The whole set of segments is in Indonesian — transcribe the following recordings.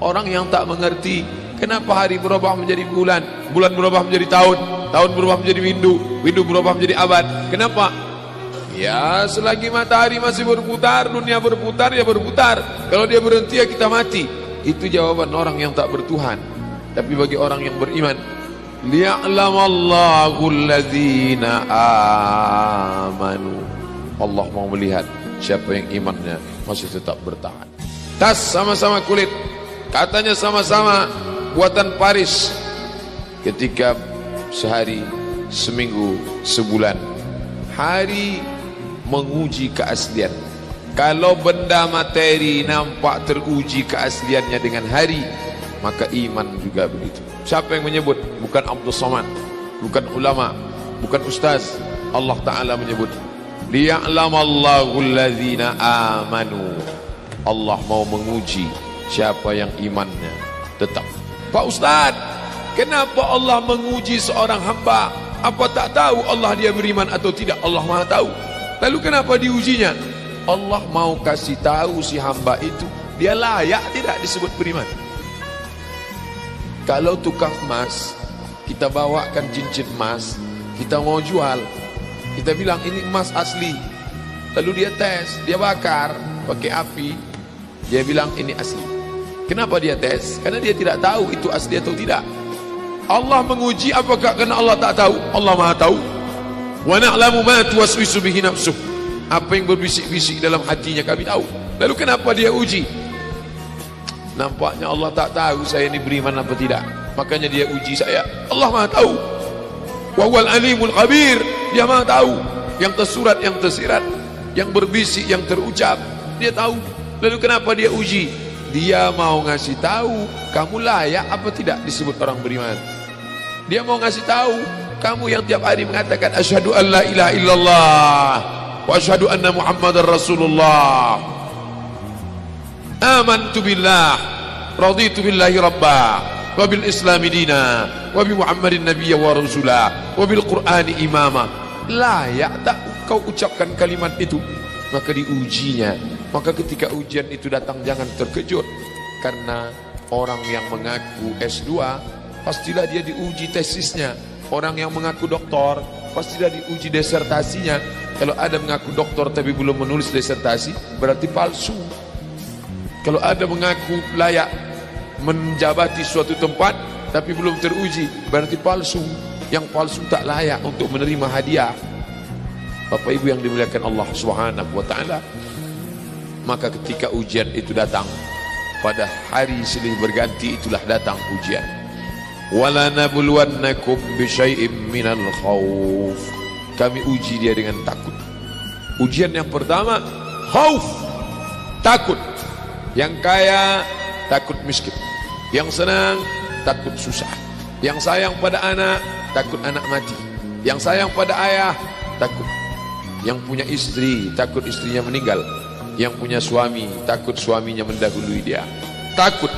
Orang yang tak mengerti kenapa hari berubah menjadi bulan, bulan berubah menjadi tahun, tahun berubah menjadi windu, windu berubah menjadi abad. Kenapa? Ya, selagi matahari masih berputar, dunia berputar, ya berputar. Kalau dia berhenti, ya kita mati. Itu jawaban orang yang tak bertuhan. Tapi bagi orang yang beriman, liya'lamallahu alladzina amanu. Allah mau melihat siapa yang imannya masih tetap bertahan. Tas sama-sama kulit, katanya sama-sama buatan Paris. Ketika sehari, seminggu, sebulan, hari menguji keaslian. Kalau benda materi nampak teruji keasliannya dengan hari, maka iman juga begitu. Siapa yang menyebut? Bukan Abdul Somad, bukan ulama, bukan ustaz. Allah Ta'ala menyebut, liya'lamallahu alladzina amanu. Allah mau menguji siapa yang imannya tetap. Pak Ustaz, kenapa Allah menguji seorang hamba? Apa tak tahu Allah dia beriman atau tidak? Allah Maha tahu. Lalu kenapa diujinya? Allah mau kasih tahu si hamba itu dia layak tidak disebut beriman. Kalau tukang emas, kita bawakan cincin emas, kita mau jual, kita bilang ini emas asli. Lalu dia tes, dia bakar pakai api, dia bilang ini asli. Kenapa dia tes? Karena dia tidak tahu itu asli atau tidak. Allah menguji apakah karena Allah tak tahu? Allah Maha tahu. Wa na'lamu ma tuwaswisu bihi nafsuh. Apa yang berbisik-bisik dalam hatinya kami tahu. Lalu kenapa dia uji? Nampaknya Allah tak tahu saya ini beriman apa tidak. Makanya dia uji saya. Allah Maha tahu. Wa huwal alimul khabir. Dia Maha tahu. Yang tersurat, yang tersirat, yang berbisik, yang terucap, dia tahu. Lalu kenapa dia uji? Dia mau ngasih tahu kamu layak apa tidak disebut orang beriman. Dia mau ngasih tahu kamu yang tiap hari mengatakan asyhadu an la ilaha illallah wa asyhadu anna muhammadar rasulullah, amantu billah, raditu billahi rabbah, wa bil islami dina, wa bi muhammadin nabiyya wa rasulah, wa bil qur'ani imama. Layak tak kau ucapkan kalimat itu? Maka diujinya. Maka ketika ujian itu datang jangan terkejut, karena orang yang mengaku S2 pastilah dia diuji tesisnya. Orang yang mengaku doktor pastilah diuji disertasinya. Kalau ada mengaku doktor tapi belum menulis disertasi, berarti palsu. Kalau ada mengaku layak menjabati suatu tempat tapi belum teruji, berarti palsu. Yang palsu tak layak untuk menerima hadiah. Bapak Ibu yang dimuliakan Allah Subhanahu wa taala, maka ketika ujian itu datang, pada hari silih berganti itulah datang ujian. Wala nabluwannakum bisyai'im minal khauf. Kami uji dia dengan takut. Ujian yang pertama, khauf, takut. Yang kaya takut miskin, yang senang takut susah, yang sayang pada anak takut anak mati, yang sayang pada ayah takut, yang punya istri takut istrinya meninggal, yang punya suami takut suaminya mendahului dia. Takut.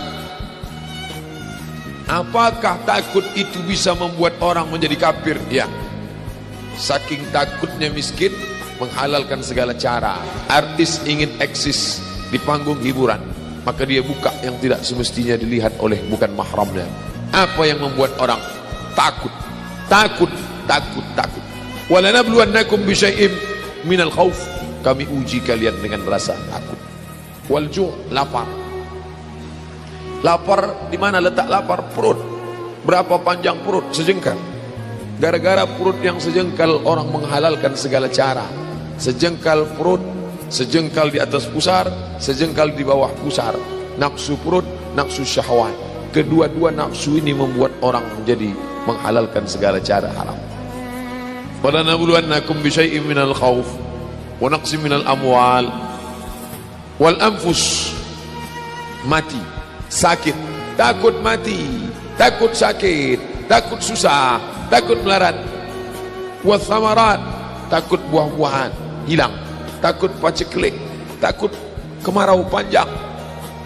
Apakah takut itu bisa membuat orang menjadi kafir? Ya. Saking takutnya miskin, menghalalkan segala cara. Artis ingin eksis di panggung hiburan, maka dia buka yang tidak semestinya dilihat oleh bukan mahramnya. Apa yang membuat orang takut? Takut, takut, takut. Walanabluwannakum bisyai'im minal khauf. Kami uji kalian dengan rasa takut. Walju', lapar. Lapar di mana letak lapar? Perut. Berapa panjang perut? Sejengkal. Gara-gara perut yang sejengkal orang menghalalkan segala cara. Sejengkal perut, sejengkal di atas pusar, sejengkal di bawah pusar. Nafsu perut, nafsu syahwat. Kedua-dua nafsu ini membuat orang menjadi menghalalkan segala cara haram. Walanabluwannakum bisyai'im minal khauf wa naqsim minal amwal wal anfus. Mati, sakit, takut mati, takut sakit, takut susah, takut melarat. Wa thamarat, takut buah-buahan hilang, takut paceklik, takut kemarau panjang,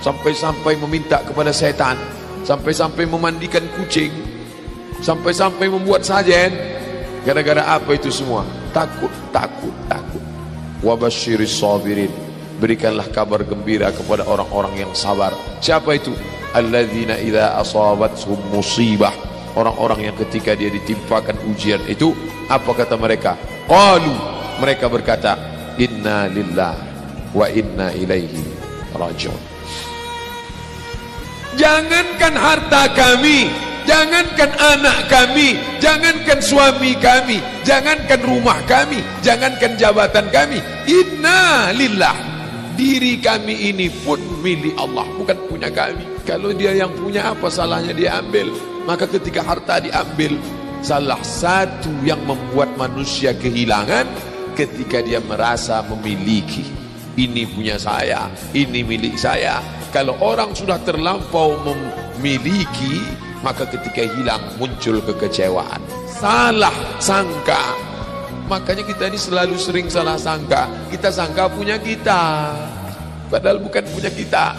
sampai-sampai meminta kepada setan, sampai-sampai memandikan kucing, sampai-sampai membuat sajen. Gara-gara apa itu semua? Takut, takut, takut. Wa basyiris sabirin. Berikanlah kabar gembira kepada orang-orang yang sabar. Siapa itu? alladzina idza asabathum musibah, orang-orang yang ketika dia ditimpakan ujian itu, apa kata mereka? Qalu, mereka berkata, inna lillahi wa inna ilaihi raji'un. Jangankan harta kami, jangankan anak kami, jangankan suami kami, jangankan rumah kami, jangankan jabatan kami, inna lillah, diri kami ini pun milik Allah, bukan punya kami. Kalau dia yang punya, apa salahnya dia ambil? Maka ketika harta diambil, salah satu yang membuat manusia kehilangan ketika dia merasa memiliki. Ini punya saya, ini milik saya. Kalau orang sudah terlampau memiliki, maka ketika hilang muncul kekecewaan, salah sangka. Makanya kita ini selalu sering salah sangka. Kita sangka punya kita, padahal bukan punya kita.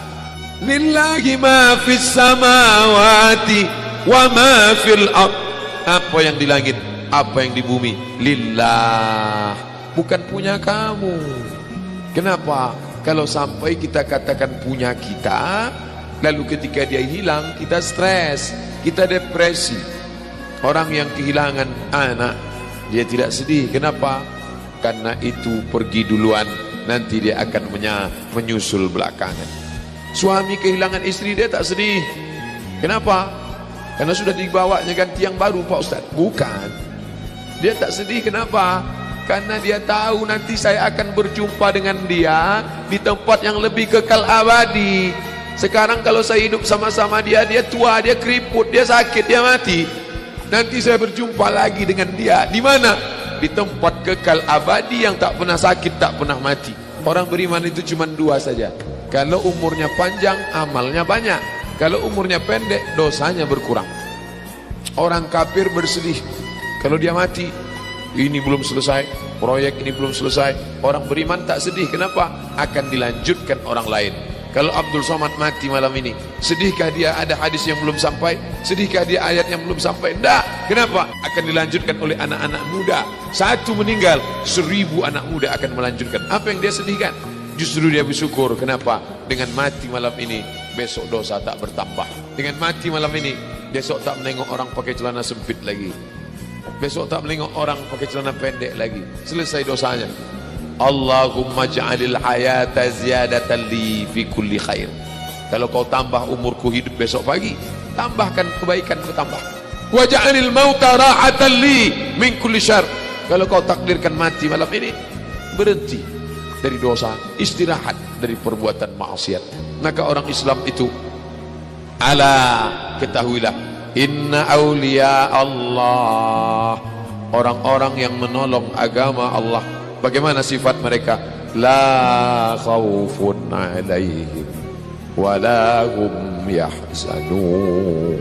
Lillahi ma fis samawati wa ma fil ard. Apa yang di langit, apa yang di bumi, lillah, bukan punya kamu. Kenapa? Kalau sampai kita katakan punya kita, lalu ketika dia hilang, kita stres, kita depresi. Orang yang kehilangan anak, dia tidak sedih. Kenapa? Karena itu pergi duluan, nanti dia akan menyusul belakangan. Suami kehilangan istri, dia tak sedih. Kenapa? Karena sudah dibawanya ganti yang baru, Pak Ustaz. Bukan, dia tak sedih. Kenapa? Karena dia tahu nanti saya akan berjumpa dengan dia di tempat yang lebih kekal abadi. Sekarang kalau saya hidup sama-sama dia, dia tua, dia keriput, dia sakit, dia mati. Nanti saya berjumpa lagi dengan dia. Di mana? Di tempat kekal abadi yang tak pernah sakit, tak pernah mati. Orang beriman itu cuma dua saja. Kalau umurnya panjang, amalnya banyak. Kalau umurnya pendek, dosanya berkurang. Orang kafir bersedih kalau dia mati. Ini belum selesai, proyek ini belum selesai. Orang beriman tak sedih. Kenapa? Akan dilanjutkan orang lain. Kalau Abdul Somad mati malam ini, sedihkah dia ada hadis yang belum sampai? Sedihkah dia ayat yang belum sampai? Tidak. Kenapa? Akan dilanjutkan oleh anak-anak muda. Satu meninggal, 1000 anak muda akan melanjutkan. Apa yang dia sedihkan? Justru dia bersyukur. Kenapa? Dengan mati malam ini, besok dosa tak bertambah. Dengan mati malam ini, besok tak menengok orang pakai celana sempit lagi. Besok tak menengok orang pakai celana pendek lagi. Selesai dosanya. Allahumma ja'alil hayata ziyadatan li fi kulli khair. Kalau kau tambah umurku hidup besok pagi, tambahkan kebaikan ku tambah. Wa ja'alil mauta rahatan li min kulli syarr. Kalau kau takdirkan mati malam ini, berhenti dari dosa, istirahat dari perbuatan maksiat. Maka orang Islam itu, ala, ketahuilah, inna awliya Allah, orang-orang yang menolong agama Allah, bagaimana sifat mereka? La khawfun alaihim wa la hum yahzanun.